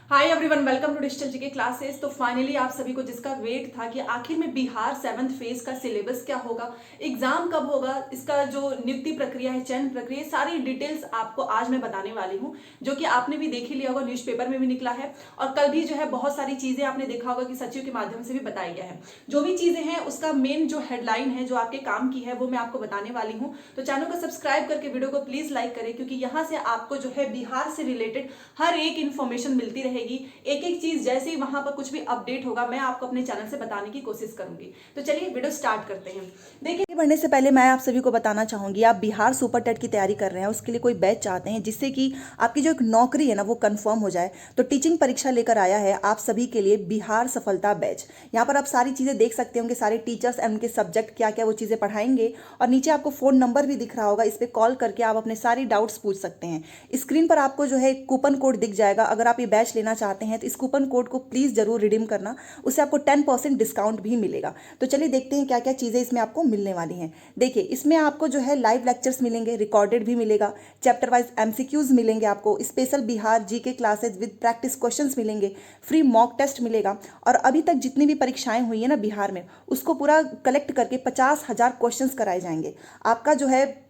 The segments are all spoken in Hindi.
Hi everyone, welcome to digital GK classes. तो फाइनली आप सभी को जिसका वेट था कि आखिर में बिहार 7th फेज का सिलेबस क्या होगा, एग्जाम कब होगा, इसका जो नियुक्ति प्रक्रिया है, चयन प्रक्रिया, सारी डिटेल्स आपको आज मैं बताने वाली हूं, जो कि आपने भी देख ही लिया होगा, न्यूज़पेपर में भी निकला है और कल भी जो है बहुत सारी चीजें आपने देखा होगा कि सचिव के माध्यम से भी बताया गया है। जो भी चीजें हैं उसका मेन जो हेडलाइन है जो आपके काम की है वो मैं आपको बताने वाली हूँ। तो चैनल को सब्सक्राइब करके वीडियो को प्लीज लाइक करें, क्योंकि यहाँ से आपको जो है बिहार से रिलेटेड हर एक इन्फॉर्मेशन मिलती रहेगी। एक एक चीज जैसे ही वहां पर कुछ भी अपडेट होगा मैं आपको अपने चैनल से बताने की कोशिश करूंगी। तो चलिए वीडियो स्टार्ट करते हैं। देखिए, आगे बढ़ने से पहले मैं आप सभी को बताना चाहूंगी, आप बिहार सुपर टेट की तैयारी कर रहे हैं, उसके लिए कोई बैच चाहते हैं जिससे कि आपकी जो एक नौकरी है ना वो कंफर्म हो जाए, तो टीचिंग परीक्षा लेकर आया है आप सभी के लिए बिहार सफलता बैच। यहाँ पर आप सारी चीज़ें देख सकते होंगे, सारे टीचर्स एंड उनके सब्जेक्ट क्या क्या वो चीज़ें पढ़ाएंगे, और नीचे आपको फ़ोन नंबर भी दिख रहा होगा, इस पर कॉल करके आप अपने सारी डाउट्स पूछ सकते हैं। स्क्रीन पर आपको जो है कूपन कोड दिख जाएगा, अगर आप ये बैच लेना चाहते हैं तो इस कूपन कोड को प्लीज़ जरूर रिडीम करना, उससे आपको 10% डिस्काउंट भी मिलेगा। तो चलिए देखते हैं क्या क्या चीज़ें इसमें आपको मिलने वाली हैं। देखिए, इसमें आपको जो है लाइव लेक्चर्स मिलेंगे, रिकॉर्डेड भी मिलेगा, चैप्टर वाइज एमसीक्यूज मिलेंगे, आपको special Bihar GK classes with practice questions मिलेंगे, फ्री मॉक टेस्ट मिलेगा, और अभी तक जितनी भी परीक्षाएं हुई है ना बिहार में उसको पूरा कलेक्ट करके 50,000 क्वेश्चंस कराए जाएंगे। आपका जो है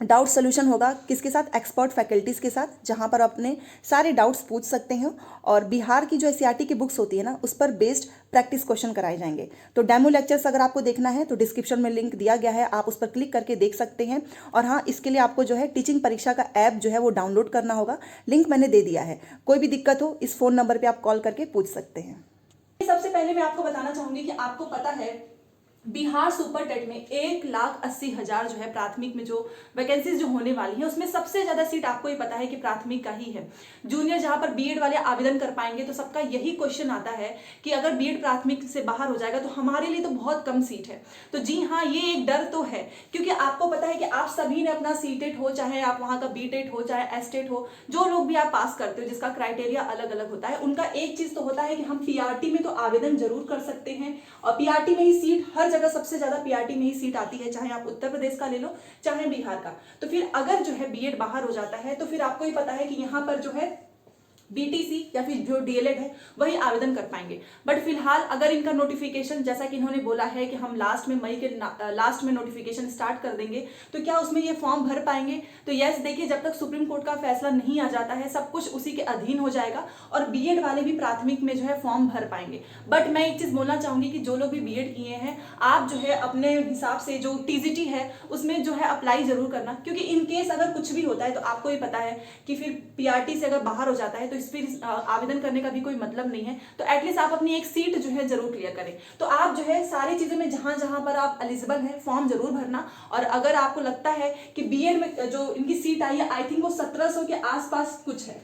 डाउट सोल्यूशन होगा किसके साथ, एक्सपर्ट फैकल्टीज़ के साथ, जहां पर अपने सारे डाउट्स पूछ सकते हैं, और बिहार की जो एससीईआरटी की बुक्स होती है ना उस पर बेस्ड प्रैक्टिस क्वेश्चन कराए जाएंगे। तो डेमो लेक्चर्स अगर आपको देखना है तो डिस्क्रिप्शन में लिंक दिया गया है, आप उस पर क्लिक करके देख सकते हैं। और हाँ, इसके लिए आपको जो है टीचिंग परीक्षा का ऐप जो है वो डाउनलोड करना होगा, लिंक मैंने दे दिया है। कोई भी दिक्कत हो इस फ़ोन नंबर पर आप कॉल करके पूछ सकते हैं। सबसे पहले मैं आपको बताना चाहूंगी कि आपको पता है बिहार सुपर टेट में 1,80,000 जो है प्राथमिक में जो वैकेंसीज जो होने वाली है उसमें सबसे ज्यादा सीट आपको ही पता है कि प्राथमिक का ही है। जूनियर जहां पर बीएड वाले आवेदन कर पाएंगे, तो सबका यही क्वेश्चन आता है कि अगर बीएड प्राथमिक से बाहर हो जाएगा तो हमारे लिए तो बहुत कम सीट है। तो जी हाँ, ये एक डर तो है, क्योंकि आपको पता है कि आप सभी ने अपना सीटेट हो, चाहे आप वहां का बीटेट हो, चाहे एसटेट हो, जो लोग भी आप पास करते हो जिसका क्राइटेरिया अलग अलग होता है, उनका एक चीज तो होता है कि हम पीआरटी में तो आवेदन जरूर कर सकते हैं, और पीआरटी में ही सीट हर जगह सबसे ज्यादा पीआरटी में ही सीट आती है, चाहे आप उत्तर प्रदेश का ले लो चाहे बिहार का। तो फिर अगर जो है बीएड बाहर हो जाता है तो फिर आपको ही पता है कि यहां पर जो है बीटीसी या फिर जो डीएलएड है वही आवेदन कर पाएंगे। बट फिलहाल अगर इनका नोटिफिकेशन, जैसा कि इन्होंने बोला है कि हम लास्ट में मई के लास्ट में नोटिफिकेशन स्टार्ट कर देंगे, तो क्या उसमें ये फॉर्म भर पाएंगे? तो यस, देखिए, जब तक सुप्रीम कोर्ट का फैसला नहीं आ जाता है सब कुछ उसी के अधीन हो जाएगा, और बीएड वाले भी प्राथमिक में जो है फॉर्म भर पाएंगे। बट मैं एक चीज बोलना चाहूंगी कि जो लोग भी बीएड किए हैं, आप जो है अपने हिसाब से जो टीजीटी है उसमें जो है अप्लाई जरूर करना, क्योंकि इनकेस अगर कुछ भी होता है तो आपको ही पता है कि फिर पीआरटी से अगर बाहर हो जाता है तो इस फिर आवेदन करने का भी कोई मतलब नहीं है। तो एटलीस्ट आप अपनी एक सीट जो है जरूर क्लियर करें। तो आप जो है सारी चीजों में जहां जहां पर आप एलिजिबल है फॉर्म जरूर भरना, और अगर आपको लगता है कि बीएड में जो इनकी सीट आई है, आई थिंक वो 1700 के आसपास कुछ है,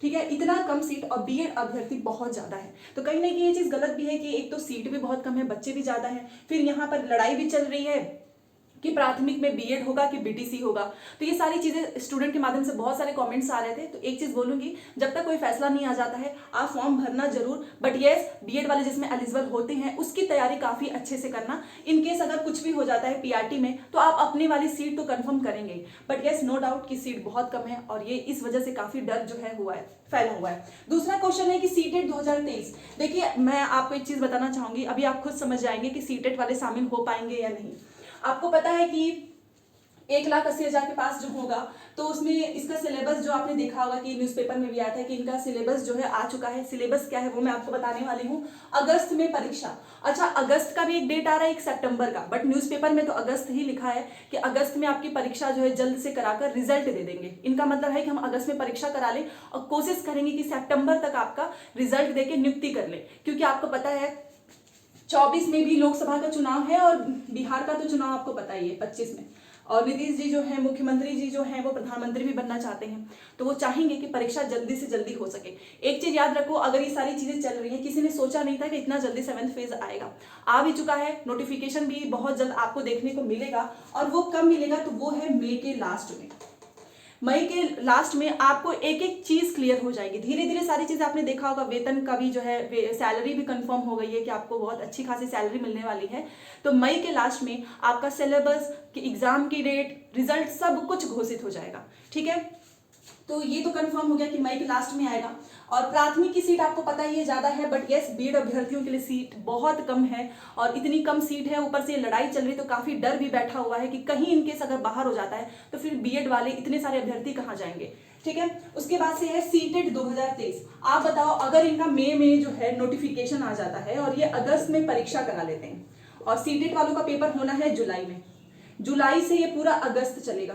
ठीक है, इतना कम सीट, और बीएड अभ्यर्थी बहुत ज्यादा है, तो कहीं ना कहीं ये चीज गलत भी है कि एक तो सीट भी बहुत कम है, बच्चे भी ज्यादा है, फिर यहाँ पर लड़ाई भी चल रही है कि प्राथमिक में बीएड होगा कि बीटीसी होगा। तो ये सारी चीजें स्टूडेंट के माध्यम से बहुत सारे कमेंट्स आ रहे थे। तो एक चीज बोलूंगी, जब तक कोई फैसला नहीं आ जाता है आप फॉर्म भरना जरूर, बट यस, बीएड वाले जिसमें एलिजिबल होते हैं उसकी तैयारी काफी अच्छे से करना। इनकेस अगर कुछ भी हो जाता है पीआरटी में तो आप अपनी वाली सीट तो कंफर्म करेंगे, बट यस, नो डाउट कि सीट बहुत कम है, और ये इस वजह से काफी डर जो है हुआ है, फैला हुआ है। दूसरा क्वेश्चन है कि सीटेट 2023, देखिए मैं आपको एक चीज बताना चाहूंगी, अभी आप खुद समझ जाएंगे कि सीटेट वाले शामिल हो पाएंगे या नहीं। आपको पता है कि 1,80,000 के पास जो होगा तो उसमें इसका सिलेबस जो आपने देखा होगा कि न्यूज़पेपर में भी आया था कि इनका सिलेबस जो है आ चुका है। सिलेबस क्या है वो मैं आपको बताने वाली हूँ। अगस्त में परीक्षा, अच्छा अगस्त का भी एक डेट आ रहा है, एक सितंबर का, बट न्यूज़पेपर में तो अगस्त ही लिखा है कि अगस्त में आपकी परीक्षा जो है जल्द से कराकर रिजल्ट दे देंगे। इनका मतलब है कि हम अगस्त में परीक्षा करा लें और कोशिश करेंगे कि सितंबर तक आपका रिजल्ट देके नियुक्ति कर ले, क्योंकि आपको पता है 24 में भी लोकसभा का चुनाव है और बिहार का तो चुनाव आपको पता ही है 25 में, और नीतीश जी जो है मुख्यमंत्री जी जो है वो प्रधानमंत्री भी बनना चाहते हैं, तो वो चाहेंगे कि परीक्षा जल्दी से जल्दी हो सके। एक चीज याद रखो, अगर ये सारी चीजें चल रही है, किसी ने सोचा नहीं था कि इतना जल्दी 7th फेज आएगा, आ भी चुका है, नोटिफिकेशन भी बहुत जल्द आपको देखने को मिलेगा, और वो कब मिलेगा तो वो है मई के लास्ट में। मई के लास्ट में आपको एक एक चीज क्लियर हो जाएगी, धीरे धीरे सारी चीज आपने देखा होगा, वेतन का भी जो है सैलरी भी कंफर्म हो गई है कि आपको बहुत अच्छी खासी सैलरी मिलने वाली है। तो मई के लास्ट में आपका सिलेबस की एग्जाम की डेट, रिजल्ट सब कुछ घोषित हो जाएगा, ठीक है। तो ये तो कंफर्म हो गया कि मई के लास्ट में आएगा। और प्राथमिक की सीट आपको पता ही है ज़्यादा है, बट यस बीएड अभ्यर्थियों के लिए सीट बहुत कम है। और इतनी कम सीट है, ऊपर से लड़ाई चल रही, तो काफ़ी डर भी बैठा हुआ है कि कहीं इनकेस अगर बाहर हो जाता है तो फिर बीएड वाले इतने सारे अभ्यर्थी कहाँ जाएंगे। ठीक है, उसके बाद से है सीटेट 2023। आप बताओ, अगर इनका मई में जो है नोटिफिकेशन आ जाता है और ये अगस्त में परीक्षा करा लेते हैं, और सीटेट वालों का पेपर होना है जुलाई में, जुलाई से ये पूरा अगस्त चलेगा,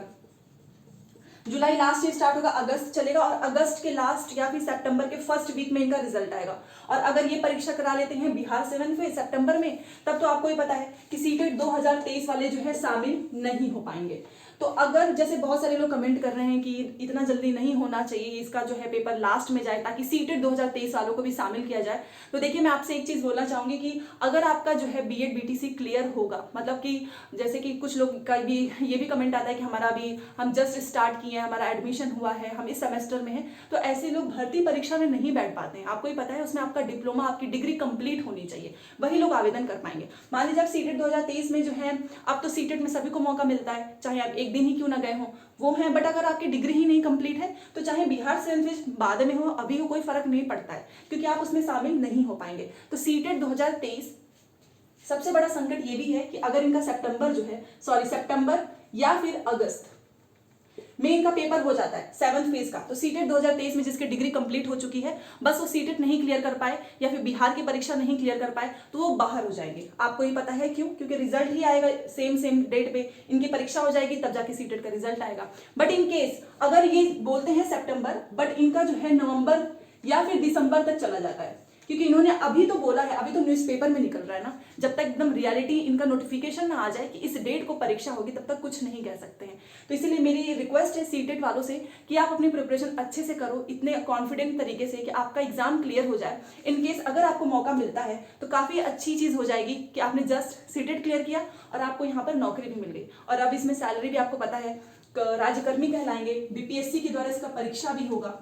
जुलाई लास्ट से स्टार्ट होगा, अगस्त चलेगा, और अगस्त के लास्ट या फिर सितंबर के फर्स्ट वीक में इनका रिजल्ट आएगा। और अगर ये परीक्षा करा लेते हैं बिहार 7 में सितंबर में, तब तो आपको ही पता है कि सीटेट 2023 वाले जो है शामिल नहीं हो पाएंगे। तो अगर जैसे बहुत सारे लोग कमेंट कर रहे हैं कि इतना जल्दी नहीं होना चाहिए, इसका जो है पेपर लास्ट में जाए ताकि सीटेट 2023 वालों को भी शामिल किया जाए, तो देखिए मैं आपसे एक चीज बोलना चाहूंगी कि अगर आपका जो है बीएड बीटीसी क्लियर होगा, मतलब कि जैसे कि कुछ लोग का भी ये भी कमेंट आता है कि हमारा भी हम जस्ट स्टार्ट किए हैं, हमारा एडमिशन हुआ है, हम इस सेमेस्टर में हैं, तो ऐसे लोग भर्ती परीक्षा में नहीं बैठ पाते हैं। आपको ही पता है उसमें आपका डिप्लोमा, आपकी डिग्री कंप्लीट होनी चाहिए, वही लोग आवेदन कर पाएंगे। मान लीजिए आप सीटेट 2023 में जो है, अब तो सीटेट में सभी को मौका मिलता है, चाहे आप एक दिन ही क्यों ना गए हो वो है, बट अगर आपकी डिग्री ही नहीं कंप्लीट है तो चाहे बिहार से बाद में हो, अभी हो, कोई फर्क नहीं पड़ता है, क्योंकि आप उसमें शामिल नहीं हो पाएंगे। तो सीटेट 2023 सबसे बड़ा संकट ये भी है कि अगर इनका सितंबर या फिर अगस्त में इनका पेपर हो जाता है 7th फेज का, तो सीटेट 2023 में जिसकी डिग्री कंप्लीट हो चुकी है, बस वो सीटेट नहीं क्लियर कर पाए या फिर बिहार की परीक्षा नहीं क्लियर कर पाए, तो वो बाहर हो जाएंगे। आपको ये पता है क्यों? क्योंकि रिजल्ट ही आएगा सेम डेट पे, इनकी परीक्षा हो जाएगी, तब जाके सीटेट का रिजल्ट आएगा। बट इन केस अगर ये बोलते हैं सितंबर, बट इनका जो है नवंबर या फिर दिसंबर तक चला जाता है, क्योंकि इन्होंने अभी तो बोला है, अभी तो न्यूज़पेपर में निकल रहा है ना, जब तक एकदम रियलिटी इनका नोटिफिकेशन ना आ जाए कि इस डेट को परीक्षा होगी, तब तक कुछ नहीं कह सकते हैं। तो इसीलिए मेरी रिक्वेस्ट है सीटेट वालों से कि आप अपनी प्रिपरेशन अच्छे से करो, इतने कॉन्फिडेंट तरीके से कि आपका एग्जाम क्लियर हो जाए। इन केस अगर आपको मौका मिलता है तो काफ़ी अच्छी चीज़ हो जाएगी कि आपने जस्ट सीटेट क्लियर किया और आपको यहाँ पर नौकरी भी मिल गई। और अब इसमें सैलरी भी आपको पता है, राज्यकर्मी कहलाएंगे, बीपीएससी के द्वारा इसका परीक्षा भी होगा।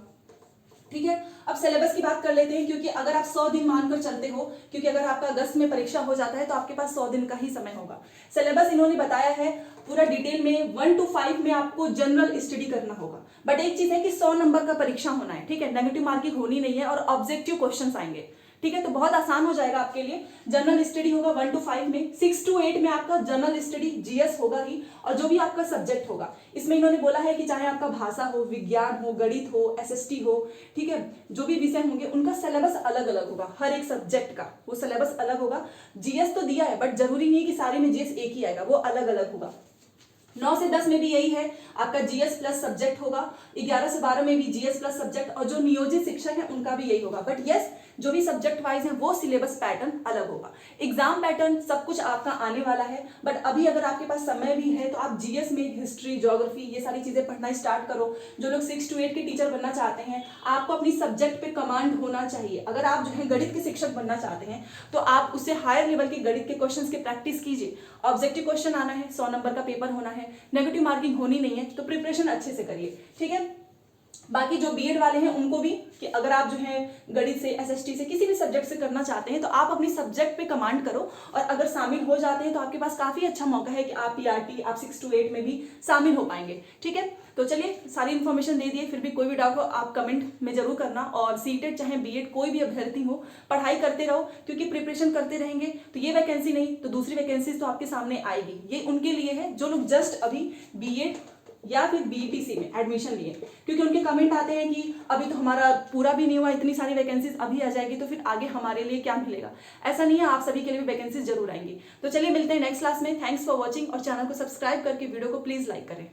ठीक है, अब सिलेबस की बात कर लेते हैं, क्योंकि अगर आप 100 दिन मानकर चलते हो, क्योंकि अगर आपका अगस्त में परीक्षा हो जाता है तो आपके पास 100 दिन का ही समय होगा। सिलेबस इन्होंने बताया है पूरा डिटेल में, 1 to 5 में आपको जनरल स्टडी करना होगा। बट एक चीज है कि 100 नंबर का परीक्षा होना है, ठीक है, नेगेटिव मार्किंग होनी नहीं है, और ऑब्जेक्टिव क्वेश्चन आएंगे। ठीक है, तो बहुत आसान हो जाएगा आपके लिए। जनरल स्टडी होगा 1 to 5 में, 6 to 8 में आपका जनरल स्टडी जीएस होगा ही, और जो भी आपका सब्जेक्ट होगा, इसमें इन्होंने बोला है कि चाहे आपका भाषा हो, विज्ञान हो, गणित हो, एसएसटी हो, ठीक है, जो भी विषय होंगे उनका सिलेबस अलग अलग होगा, हर एक सब्जेक्ट का वो सिलेबस अलग होगा। जीएस तो दिया है, बट जरूरी नहीं कि सारे में जीएस एक ही आएगा, वो अलग अलग होगा। 9 से 10 में भी यही है, आपका जीएस प्लस सब्जेक्ट होगा। 11 से 12 में भी जीएस प्लस सब्जेक्ट, और जो नियोजित शिक्षक है उनका भी यही होगा। बट यस, जो भी सब्जेक्ट वाइज है वो सिलेबस पैटर्न अलग होगा। एग्जाम पैटर्न सब कुछ आपका आने वाला है, बट अभी अगर आपके पास समय भी है तो आप जीएस में हिस्ट्री, ज्योग्राफी, ये सारी चीजें पढ़ना स्टार्ट करो। जो लोग 6 to 8 के टीचर बनना चाहते हैं, आपको अपनी सब्जेक्ट पे कमांड होना चाहिए। अगर आप जो है गणित के शिक्षक बनना चाहते हैं तो आप उससे हायर लेवल के गणित के क्वेश्चन की प्रैक्टिस कीजिए। ऑब्जेक्टिव क्वेश्चन आना है, 100 नंबर का पेपर होना है, नेगेटिव मार्किंग होनी नहीं है, तो प्रिपरेशन अच्छे से करिए। ठीक है, बाकी जो बीएड वाले हैं उनको भी कि अगर आप जो है गणित से, एसएसटी से, किसी भी सब्जेक्ट से करना चाहते हैं तो आप अपनी सब्जेक्ट पे कमांड करो, और अगर शामिल हो जाते हैं तो आपके पास काफी अच्छा मौका है कि आप पीआरटी, आप 6 to 8 में भी शामिल हो पाएंगे। ठीक है, तो चलिए सारी इन्फॉर्मेशन दे दिए, फिर भी कोई भी डाउट हो आप कमेंट में जरूर करना। और सीटेट चाहे बीएड कोई भी अभ्यर्थी हो, पढ़ाई करते रहो, क्योंकि प्रिपरेशन करते रहेंगे तो ये वैकेंसी नहीं तो दूसरी वैकेंसीज तो आपके सामने आएगी। ये उनके लिए है जो लोग जस्ट अभी बीएड या फिर बीटीसी में एडमिशन लिए, क्योंकि उनके कमेंट आते हैं कि अभी तो हमारा पूरा भी नहीं हुआ, इतनी सारी वैकेंसीज अभी आ जाएगी तो फिर आगे हमारे लिए क्या मिलेगा। ऐसा नहीं है, आप सभी के लिए भी वैकेंसीज जरूर आएंगी। तो चलिए मिलते हैं नेक्स्ट क्लास में। थैंक्स फॉर वॉचिंग, और चैनल को सब्सक्राइब करके वीडियो को प्लीज लाइक करें।